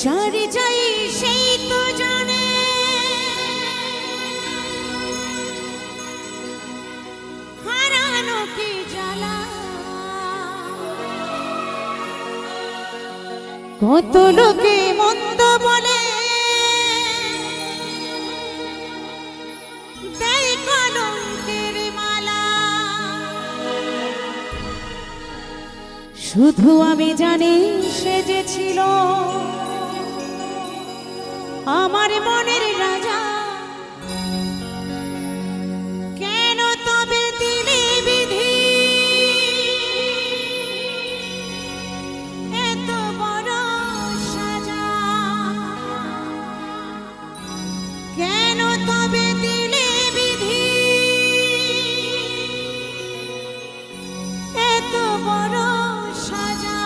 চারি যাই সেই তো জানে হারানো কি জ্বালা। কত লোকে মন্দ বলে দেয় কলঙ্কের মালা। শুধু আমি জানি সে যে ছিল আমার মনের রাজা। কেন তবে দিলে বিধি এত বড় সাজা? কেন তবে দিলে বিধি এত বড় সাজা?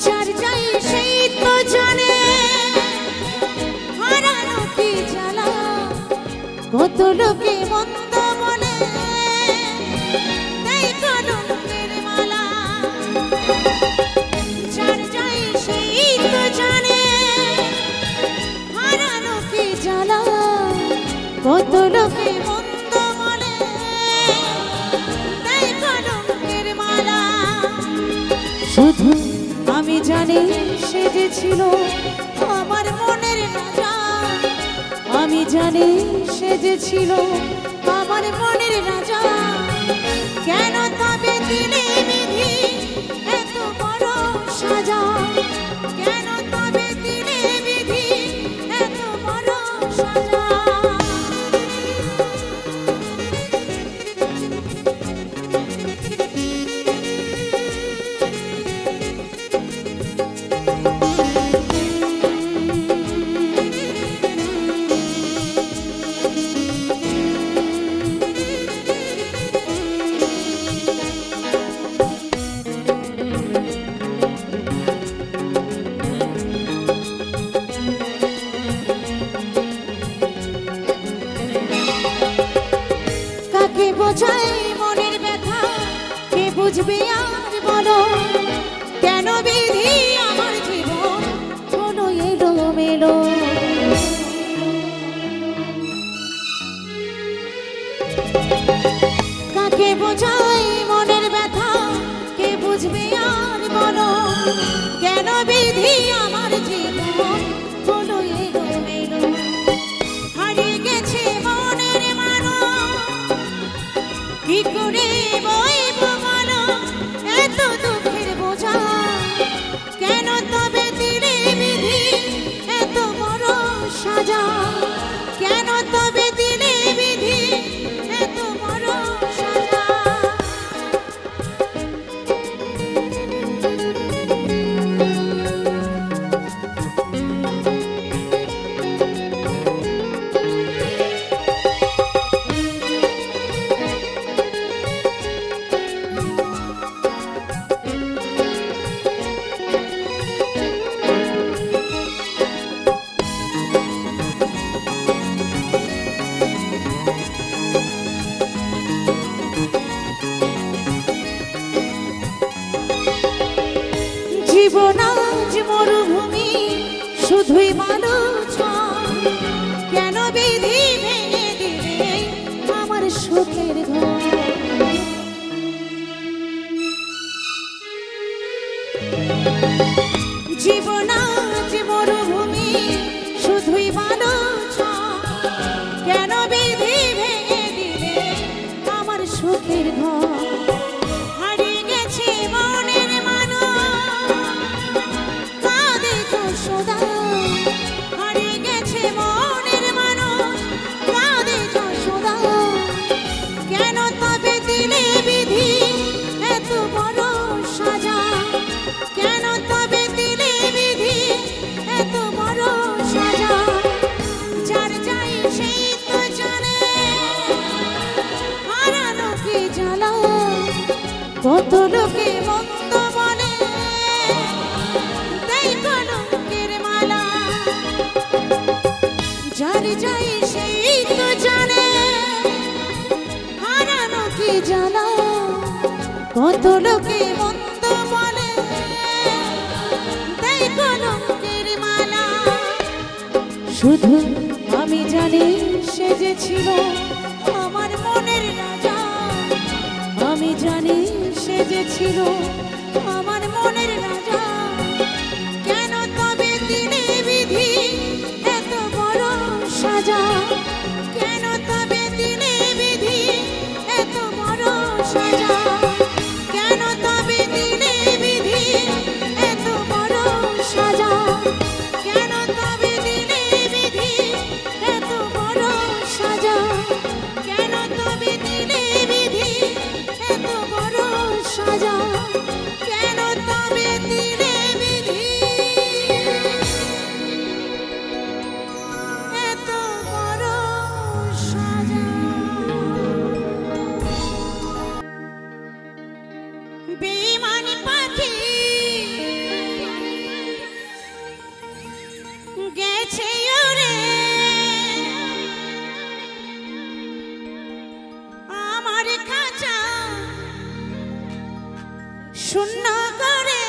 যার যাই সেই তো জানে হারানো কি জ্বালা। কত লোকে মন্দ বলে দেয় কলঙ্কের মালা। যার যাই সেই তো জানে হারানো কি জ্বালা। কত লোকে মন্দ বলে দেয় কলঙ্কের মালা। শুধু আমি জানি সে যে ছিল আমার মনের রাজা। আমি জানি সে যে ছিল আমার মনের রাজা। কেন তবে দিলে বিধি এত বড় সাজা? কেন তবে দিলে বিধি এত বড় সাজা? কে বোঝায় মনের ব্যথা? কে বুঝবে আর বলো? কেন বিধি আমার জীবন হলো এলোমেলো? কাকে বোঝায় মনের ব্যথা? কে বুঝবে আর বলো? কেন বিধি আমার জীবন হলো এলোমেলো? হারিয়ে গেছে মনের মানুষ, কি করে বইব বলো এত দুঃখের বোঝা? কেন তবে দিলে বিধি এত বড় সাজা? কেন তবে দিলে বিধি এত বড় সাজা? জীবন আজ মরুভূমি, শুধুই মানুষ। কেন বিধি ভেঙে দিলে আমার সুখের ঘর? জীবন আজ মরুভূমি, শুধুই মানুষ। কেন বিধি ভেঙে দিলে আমার সুখের ঘর? হারিয়ে গেছে মনের মানুষ, কাঁদে যশোদা। হারিয়ে গেছে মনের মানুষ, কাঁদে যশোদা। কেন তবে দিলে বিধি কত লোকে মন্দ বলে তাই কলঙ্কের মালা, যার যাই সেই তো জানে হারানো কি জ্বালা। কত লোকে মন্দ বলে তাই কলঙ্কের মালা, শুধু আমি জানি সে যে ছিল আমার মনের রাজা। আমি জানি সে যে ছিল আমার মনের রাজা। কেন তবে দিনে বিধি এত বড় সাজা, কেন তবে দিনে বিধি এত বড় সাজা, কেন তবে দিনে বিধি এত বড় সাজা, কেন তবে দিনে বিধি এত বড় সাজা, কেন তবে দিনে বিধি এত বড় সাজা, কেন তবে দিনে বিধি এত বড় সাজা। বেঈমান পাখি গেছে উড়ে আমার খাঁচা শূন্য করে।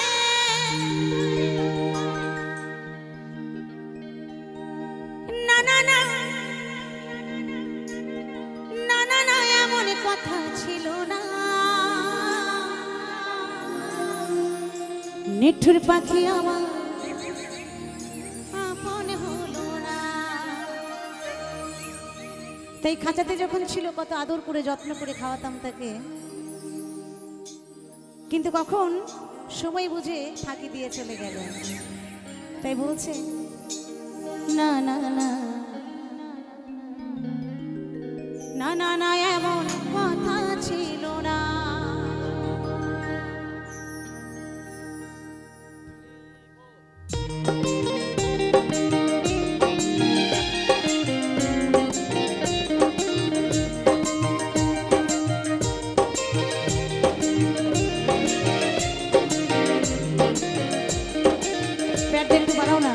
না না না না না না, এমন কথা ছিল না। নিঠুর পাখি আমার আপন হলো না। তাই খাঁচাতে যখন ছিল কত আদর করে যত্ন করে খাওয়াতাম তাকে, কিন্তু কখন সময় বুঝে ফাঁকি দিয়ে চলে গেল। তাই বলছে না না না না না না, এমন কথা ছিল না। প্যাডটা একটু বাড়াও না।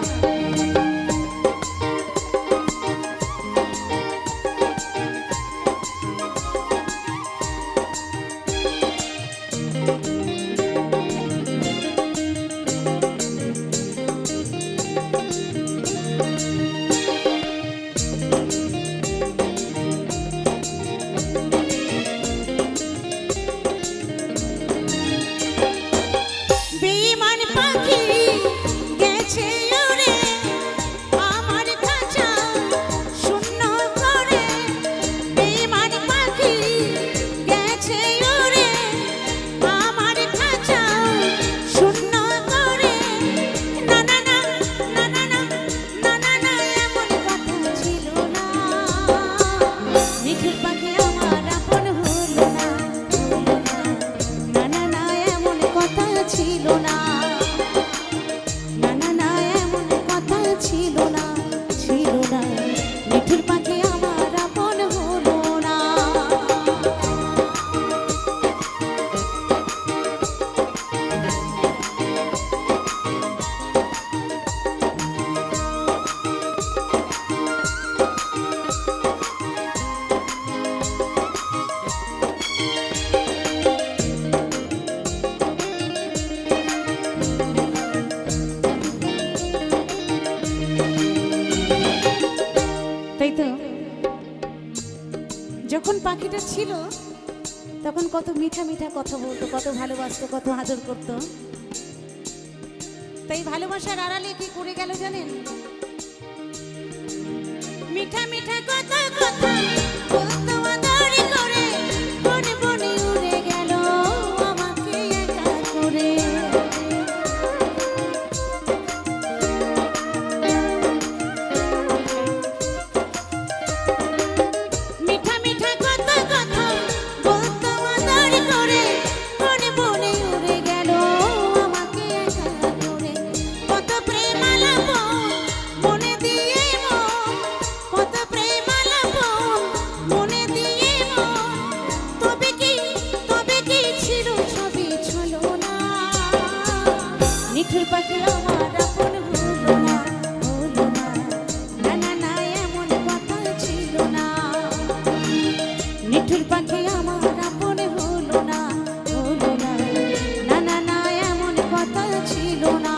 বেঈমান পাখি গেছে উড়ে আমার খাঁচা শূন্য করে। বেঈমান পাখি গেছে উড়ে আমার খাঁচা শূন্য করে। না না না না না না না না না, এমন কথা ছিল না। নিঠুর পাখি আমার আপন হলো না। না না না, এমন কথা ছিল না। না না না, এমন কথা ছিল না, ছিল না। নিঠুর পাখি আমার আপন হলো না। তাই তো যখন পাখিটা ছিল তখন কত মিঠা মিঠা কথা বলতো, কত ভালোবাসতো, কত আদর করতো। তাই ভালোবাসার আড়ালে কি করে গেল জানেন? মিঠা মিঠা কথা কথা বলতো আদর করে, বনে বনে উড়ে গেল আমাকে একা করে। মিঠা মিঠা কথা কথা বলতো আদর করে, বনে বনে উড়ে গেল আমাকে একা করে। কত প্রেম আলাপ মনে দিয়ে মন, কত প্রেম আলাপ নিঠুর পাখি আমার আপন হলো না, হলো না, না না না এমন কথা ছিল না। নিঠুর পাখি আমার আপন হলো না, হলো না, না না না এমন কথা ছিল না।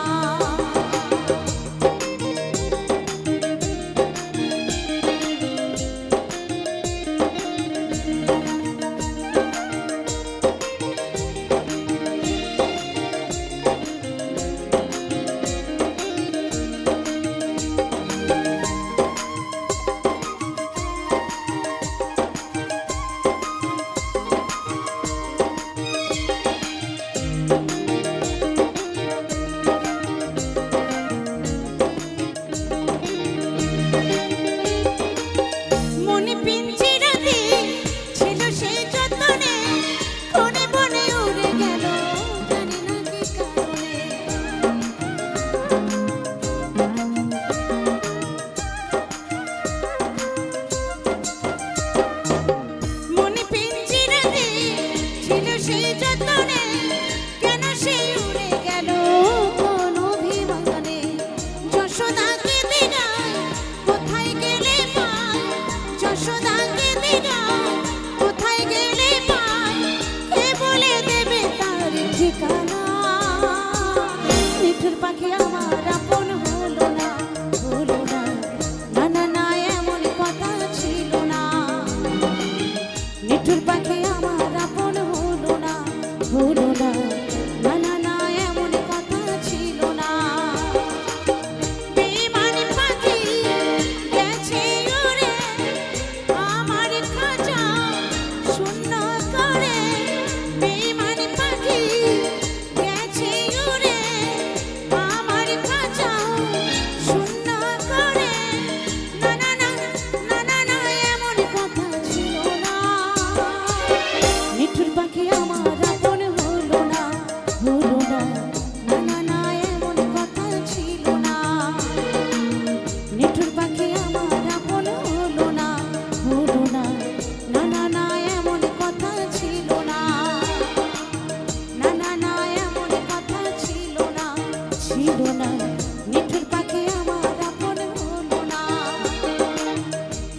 মনে পিঞ্জিরাতে ছিল সেই যতনে, কোনে বনে উড়ে গেল জানি না কি কারণে। মনে পিঞ্জিরাতে ছিল সেই যতনে, কেন সে উড়ে গেল কোন অভিমানে। যশোদাকে দিগায় কোথায় গেলে পায়, যশোদাকে দিগায় কোথায় গেলে পায়, কে বলে দেবে তার ঠিকানা। নিঠুর পাখি আমার আপন হলো না, হলো না, না না না এমন কথা ছিল না। নিঠুর পাখি আমার আপন হলো না, হলো না, না না না এমন কথা ছিল না। বেঈমান পাখি গেছে উড়ে আমার খাঁচা শূন্য করে। বেঈমান পাখি গেছে উড়ে আমার খাঁচা শূন্য করে। না না না, না না না এমন কথা ছিল না। নিঠুর পাখি আমার আপন হলো না, হলো না, না না না এমন কথা ছিল না। নিঠুর পাখি আমার আপন হলো না, হলো না, না না না এমন কথা ছিল না। না না না এমন কথা ছিল না, ছিল না। নিঠুর পাখি আমার আপন হলো না,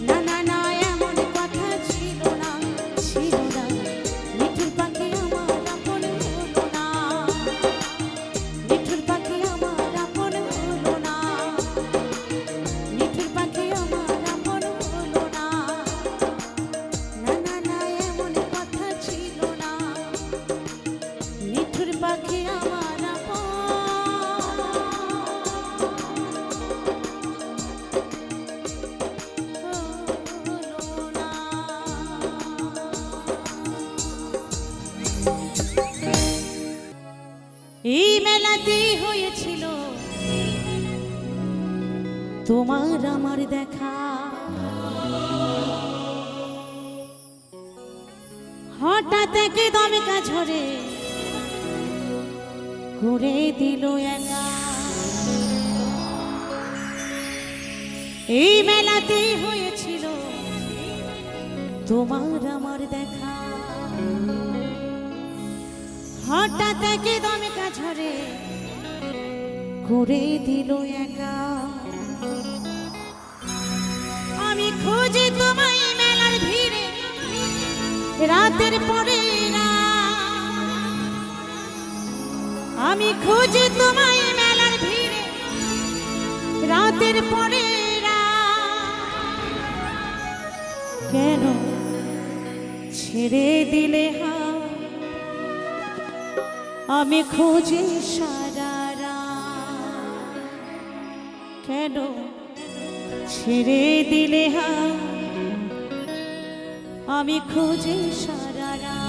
না না না এমন কথা ছিল না, ছিল না। নিঠুর পাখি আমার আপন হলো না, নিঠুর পাখি আমার আপন হলো না, নিঠুর পাখি আমার আপন হলো না, না না না এমন কথা ছিল না। নিঠুর পাখি আমার আপন হলো না। এই মেলাতেই হয়েছিল তোমার আমার দেখা, হঠাৎ একে দমকা ঝরে করে দিল একা। এই মেলাতেই হয়েছিল তোমার আমার দেখা, হঠাৎ একে দমকা ঝরে করে দিল একা। আমি খুঁজি তোমায় মেলার ভিড়ে রাতের পরে রাত, আমি খুঁজি তোমায় মেলার ভিড়ে রাতের পরে রাত। কেন ছেড়ে দিলে হাত, আমি খুঁজি সারা রাত। কেন ছেড়ে দিলে হাত, আমি খুঁজি সারা রাত।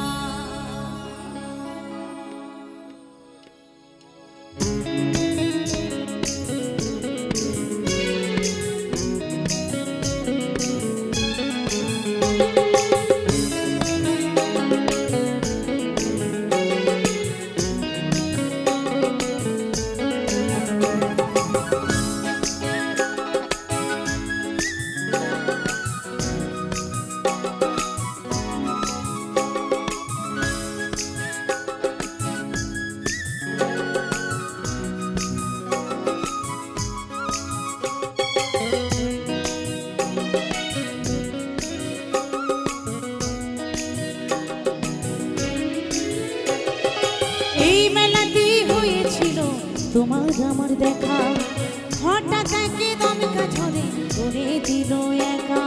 এই মেলাতেই হয়েছিল তোমার আমার দেখা, হঠাৎ একে দমকা ঝড়ে করে দিল একা।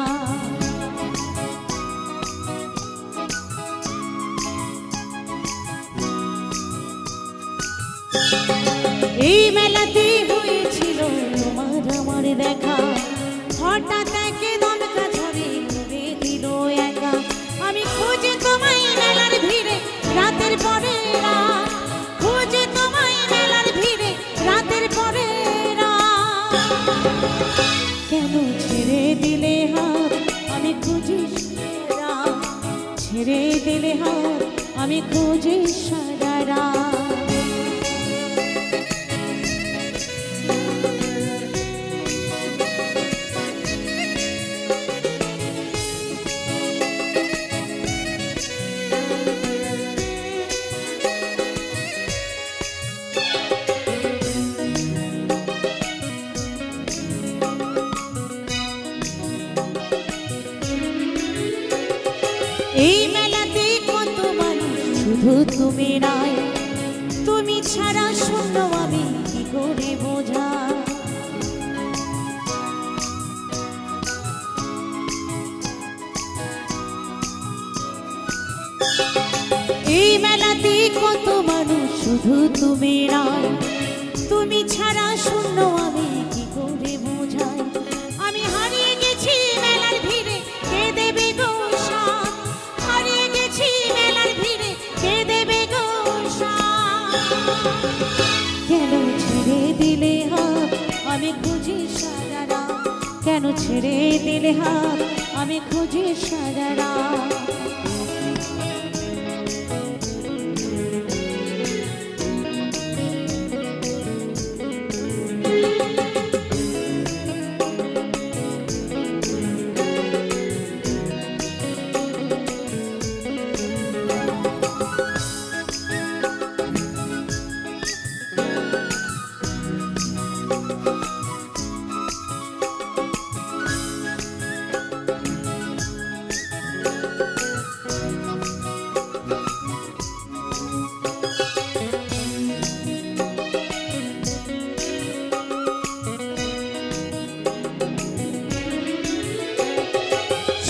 এই মেলাতেই হয়েছিল তোমার আমার দেখা, হঠাৎ একে দমকা ঝড়ে করে দিল একা। আমি খুঁজে তোমায় মেলার ভিড়ে রাতের পরে রাত, খুঁজে তোমায় মেলার ভিড়ে রাতের পরে রাত। কেন ছেড়ে দিলে হাত আমি খুঁজি সারা, ছেড়ে দিলে হাত আমি খুঁজি সারা রাত। এই মেলাতে কত মানুষ শুধু তুমি নাই, তুমি ছাড়া শূন্য আমি কি করে বোঝা। এই মেলাতে কত মানুষ শুধু তুমি নাই, তুমি ছাড়া শূন্য আমি কি করে বোঝাই। আমি হারিয়ে গেছি মেলার ভিড়ে কে দেবে গো সাথ, হারিয়ে গেছি মেলার ভিড়ে কে দেবে গো সাথ। কেন ছেড়ে দিলে হাত আমি খুঁজি সারা রাত, কেন ছেড়ে দিলে হাত আমি খুঁজি সারা রাত।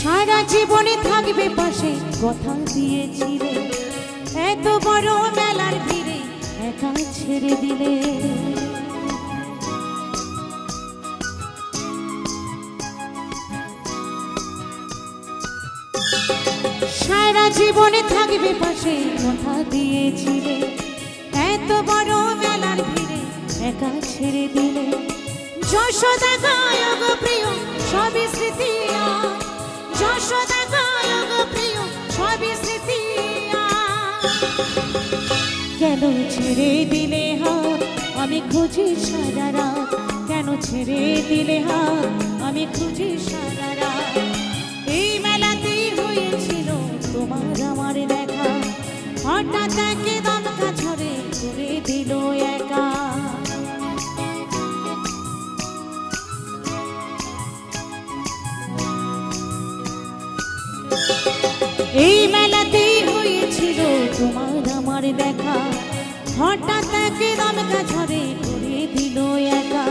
সারা জীবনে থাকবে পাশে কথা দিয়েছিলে, এত বড় মেলার ভিড়ে একা ছেড়ে দিলে। সারা জীবনে থাকবে পাশে কথা দিয়েছিলে, এত বড় মেলার ভিড়ে একা ছেড়ে দিলে। যশোদা গায়ক প্রিয় সবই স্মৃতি, যশোদা গায়ক প্রিয় সবই স্মৃতি। কেন ছেড়ে দিলে হাত আমি খুঁজি সারা রাত, কেন ছেড়ে দিলে হাত আমি খুঁজি সারা রাত। এই মেলাতেই হয়েছিল তোমার আমার দেখা, হঠাৎ একে দমকা ঝড়ে করে দিল একা। এই মেলাতেই হয়েছিল তোমার আমার দেখা, হঠাৎ একে দমকা ঝড়ে করে দিল একা।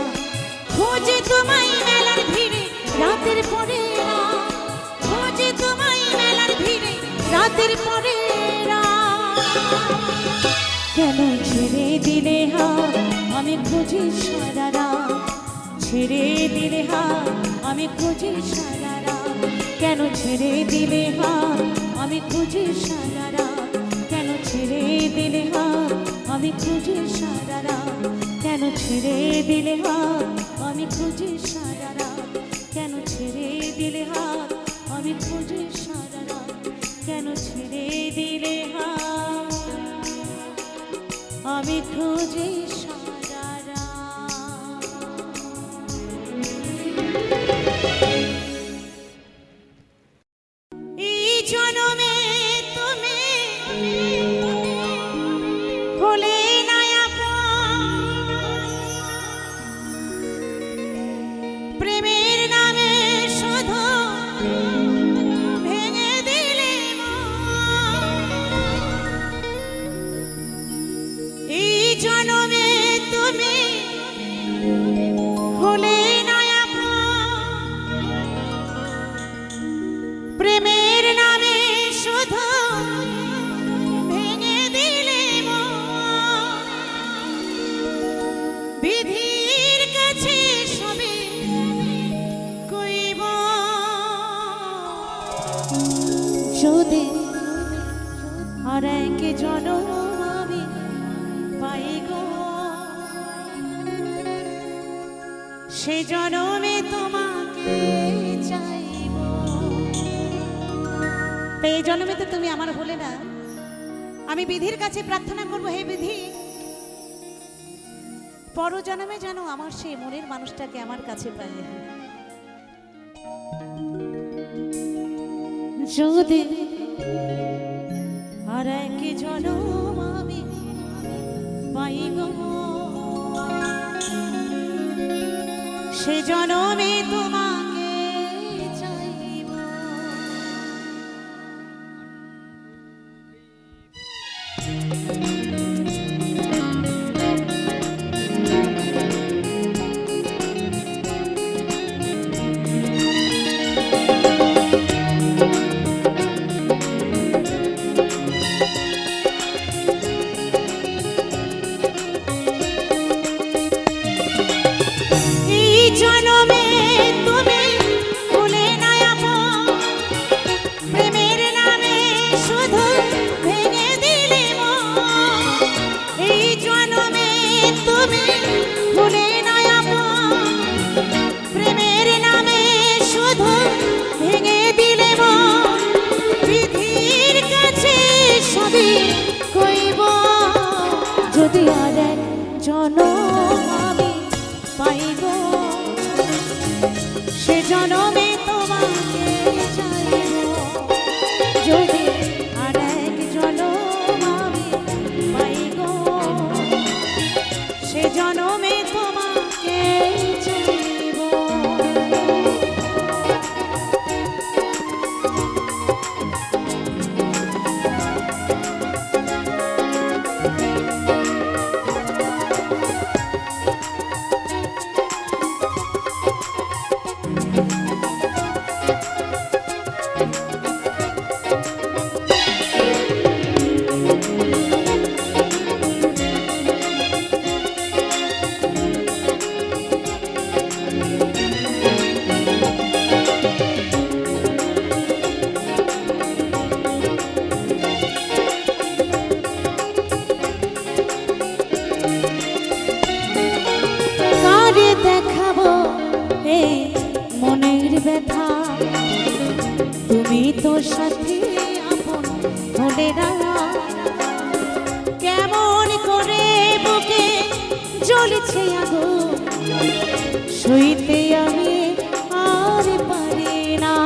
খোঁজে তোমায় মেলার ভিড়ে রাতের পরে রাত, খোঁজে তোমায় মেলার ভিড়ে রাতের পরে রাত। কেন ছেড়ে দিলে হাত আমি খুঁজি সারা রাত, ছেড়ে দিলে হাত আমি খুঁজি সারা রাত। কেন ছেড়ে দিলে হাত আমি খুঁজি সারা রাত, কেন ছেড়ে দিলে হাত আমি খুঁজি সারা রাত। কেন ছেড়ে দিলে হাত আমি খুঁজি সারা রাত, কেন ছেড়ে দিলে হাত আমি খুঁজি সারা রাত। কেন ছেড়ে দিলে হাত আমি খুঁজি সারা রাত। এই জনমে তুমি ভুলে না আপন, প্রেমের নামে শুধু ভেঙে দিলে মন। আর এক জনম আমি পাই গো, সে জনমে তোমাকে চাইব। তো এই জন্মে তো তুমি আমার হলে না, আমি বিধির কাছে প্রার্থনা করব, হে বিধি, পর জন্মে যেন আমার সেই মনের মানুষটাকে আমার কাছে পাই। যদি আর এক জনম আমি পাই গো, সে জনমে তোমাকে চাইব। যদি আর এক জনম আমি পাই গো, সে জনমে তোমাকে চাইব। যদি আর এক জনম আমি পাই গো, সে জনমে তোমাকে চাইব। দেখাবো এই মনের ব্যথা, তুমি তো সাথে আপন হলে না। কেমন করে বুকে জ্বলছে আগুন, সইতে আমি আর পারি না।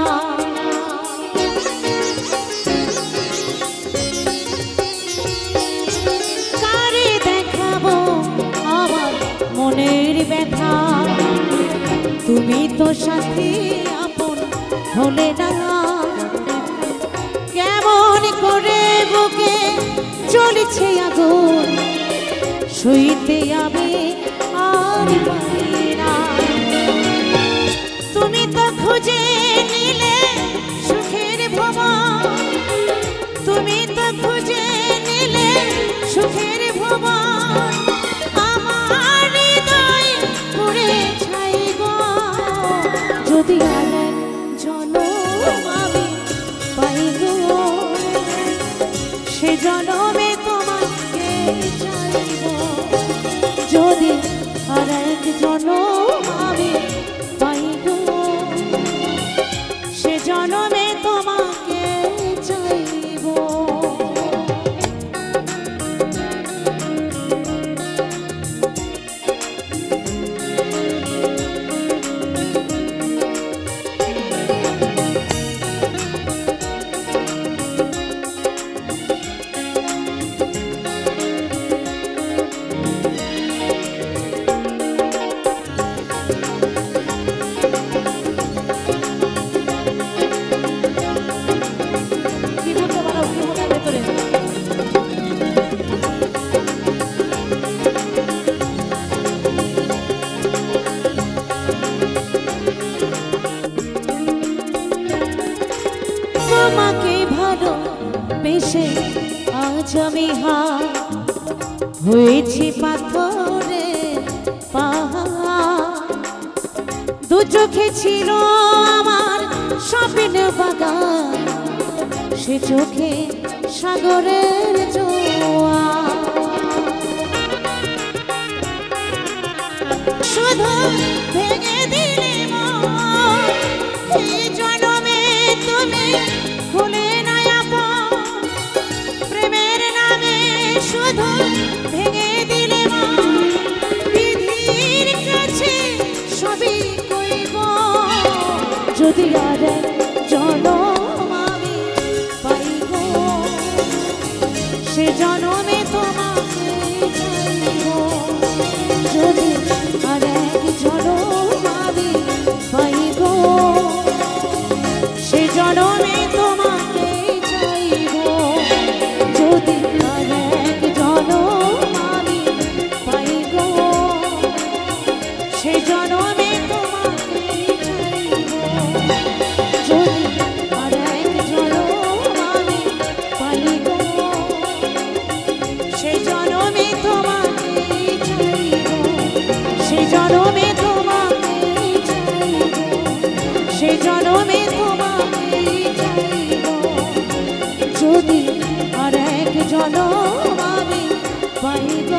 কারে দেখাবো আমার মনের ব্যথা, তুমি তো সাথে আপন হলে না। কেমন করে বুকে জ্বলছে আগুন, সইতে আমি আর পারি না। তুমি তো খুঁজে নিলে সুখের ভুবন, তুমি তো খুঁজে নিলে সুখের ভুবন। আমার হৃদয় পুড়ে ছাই গো, যদি আর এক জনম আমি পাই গো, সে জনমে তোমাকে চাইব। যদি আর এক জনম আমি পাই গো, সে জনমে তোমাকে চাইব। তোমাকে ভালোবেসে আজ আমি হয়েছি পাথরে পাহাড়। দু চোখে ছিল আমার স্বপ্ন বাগান, সে চোখে সাগরের জোয়ার। শুধু ভেঙে দিলে মন, এই জনমে তুমি ভুলে না আপন। প্রেমের নামে শুধু ভেঙে দিলে মন, বিধির কাছে সবই কইব। যদি আর জনম আমি পাইব, সে জনমে তোমাকে চাইব। যদি আর এক জনম আমি পাইব, সে জনমে তোমাকে চাইব। যদি আর এক জনম আমি পাইব, সে জনমে তোমাকে চাইব। যদি আর এক জনম আমি পাইব, সে জনমে তোমাকে চাইব। সে জনমে তোমাকে চাইব। সে জনমে তোমাকে চাইব। যদি আর এক জনম আমি পাইব,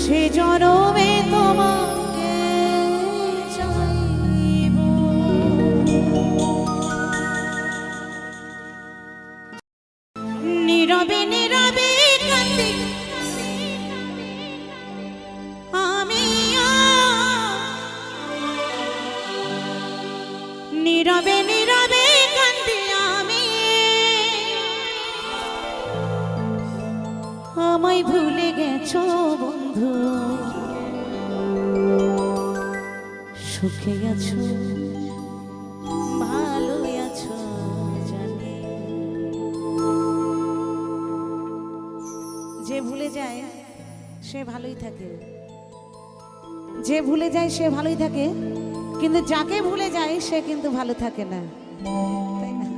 সে জনমে তোমাকে চাইব। নীরবে নীরবে কাঁদি আমিও, নীরবে নীরবে কাঁদি আমি। আমায় ভুলে গেছো বন্ধু, সুখে আছো ভালো আছো জানি। যে ভুলে যায় সে ভালোই থাকে, যে ভুলে যায় সে ভালোই থাকে, কিন্তু যাকে ভুলে যায় সে কিন্তু ভালো থাকে না, তাই না?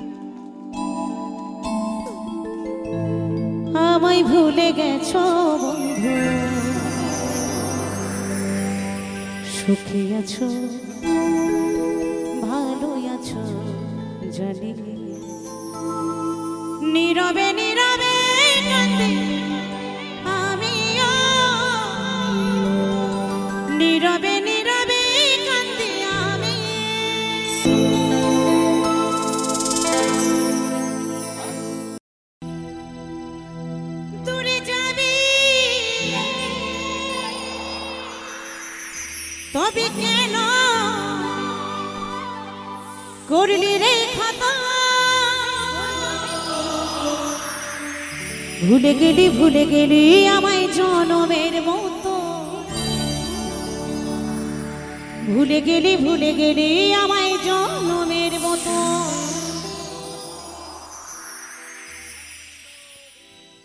আমায় ভুলে গেছো বন্ধু, সুখে আছো ভালো আছো জানি। নীরবে নীরবে কাঁদি আমিও, নীরবে নীরবে কাঁদি আমি। দূরে যাবি তবে কেন করলি রে খাতা? ভুলে গেলি আমায় জনমের মতো। ভুলে গেলি আমায় জনমের মতো।